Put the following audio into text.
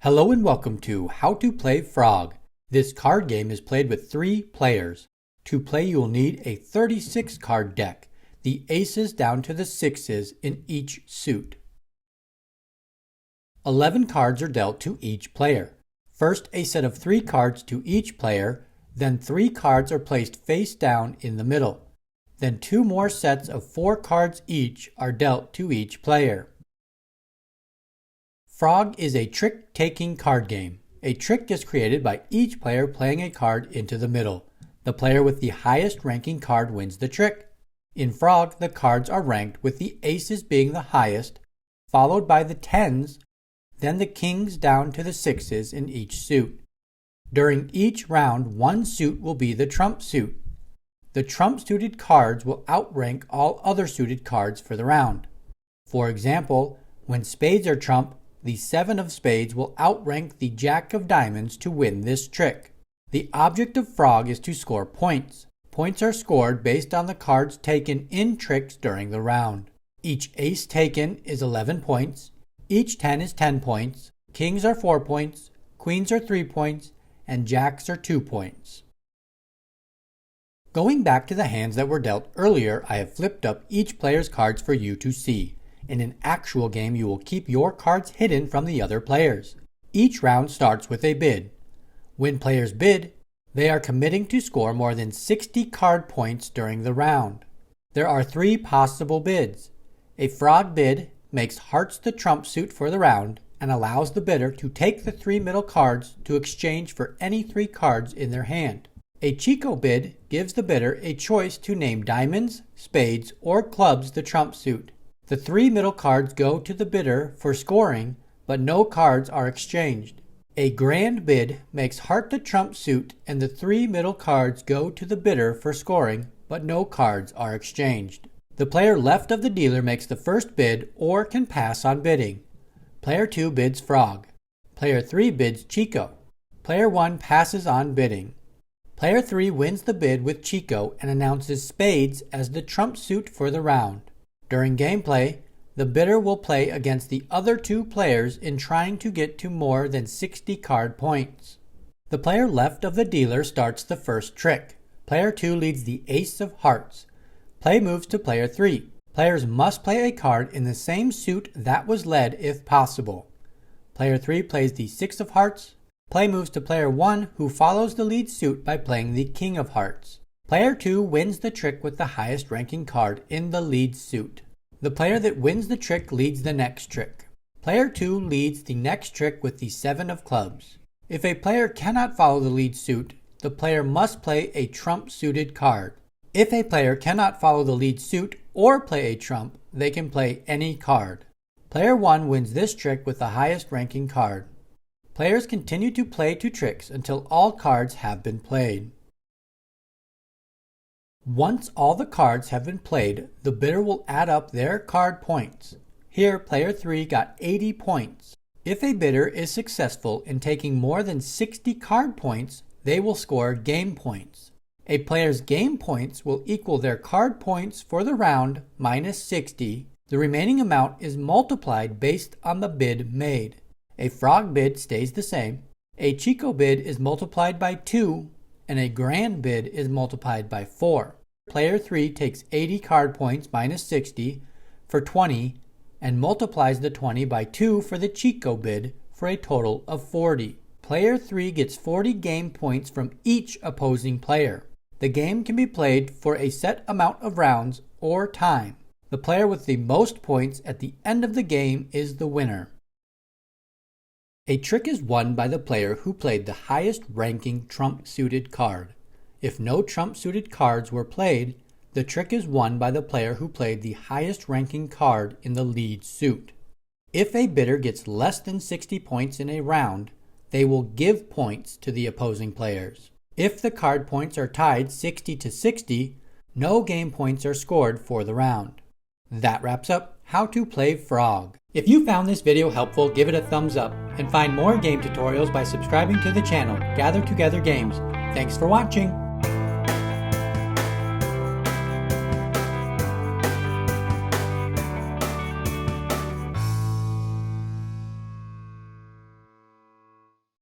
Hello and welcome to How to Play Frog. This card game is played with 3 players. To play you will need a 36 card deck, the aces down to the 6s in each suit. 11 cards are dealt to each player. First a set of 3 cards to each player, then 3 cards are placed face down in the middle. Then 2 more sets of 4 cards each are dealt to each player. Frog is a trick-taking card game. A trick is created by each player playing a card into the middle. The player with the highest ranking card wins the trick. In Frog, the cards are ranked with the aces being the highest, followed by the 10s, then the kings down to the 6s in each suit. During each round, one suit will be the trump suit. The trump-suited cards will outrank all other suited cards for the round. For example, when spades are trump, the 7 of spades will outrank the jack of diamonds to win this trick. The object of Frog is to score points. Points are scored based on the cards taken in tricks during the round. Each ace taken is 11 points, each 10 is 10 points, kings are 4 points, queens are 3 points, and jacks are 2 points. Going back to the hands that were dealt earlier, I have flipped up each player's cards for you to see. In an actual game, you will keep your cards hidden from the other players. Each round starts with a bid. When players bid, they are committing to score more than 60 card points during the round. There are 3 possible bids. A Frog bid makes hearts the trump suit for the round and allows the bidder to take the 3 middle cards to exchange for any 3 cards in their hand. A Chico bid gives the bidder a choice to name diamonds, spades, or clubs the trump suit. The 3 middle cards go to the bidder for scoring, but no cards are exchanged. A grand bid makes heart the trump suit and the 3 middle cards go to the bidder for scoring, but no cards are exchanged. The player left of the dealer makes the first bid or can pass on bidding. Player 2 bids Frog. Player 3 bids Chico. Player 1 passes on bidding. Player 3 wins the bid with Chico and announces spades as the trump suit for the round. During gameplay, the bidder will play against the other 2 players in trying to get to more than 60 card points. The player left of the dealer starts the first trick. Player 2 leads the ace of hearts. Play moves to player 3. Players must play a card in the same suit that was led if possible. Player 3 plays the 6 of hearts. Play moves to player 1, who follows the lead suit by playing the king of hearts. Player 2 wins the trick with the highest ranking card in the lead suit. The player that wins the trick leads the next trick. Player 2 leads the next trick with the 7 of clubs. If a player cannot follow the lead suit, the player must play a trump-suited card. If a player cannot follow the lead suit or play a trump, they can play any card. Player 1 wins this trick with the highest ranking card. Players continue to play 2 tricks until all cards have been played. Once all the cards have been played, the bidder will add up their card points. Here, player 3 got 80 points. If a bidder is successful in taking more than 60 card points, they will score game points. A player's game points will equal their card points for the round minus 60. The remaining amount is multiplied based on the bid made. A Frog bid stays the same. A Chico bid is multiplied by 2. And a grand bid is multiplied by 4. Player 3 takes 80 card points minus 60 for 20 and multiplies the 20 by 2 for the Chico bid for a total of 40. Player 3 gets 40 game points from each opposing player. The game can be played for a set amount of rounds or time. The player with the most points at the end of the game is the winner. A trick is won by the player who played the highest ranking trump-suited card. If no trump-suited cards were played, the trick is won by the player who played the highest ranking card in the lead suit. If a bidder gets less than 60 points in a round, they will give points to the opposing players. If the card points are tied 60 to 60, no game points are scored for the round. That wraps up How to Play Frog. If you found this video helpful, give it a thumbs up and find more game tutorials by subscribing to the channel Gather Together Games. Thanks for watching.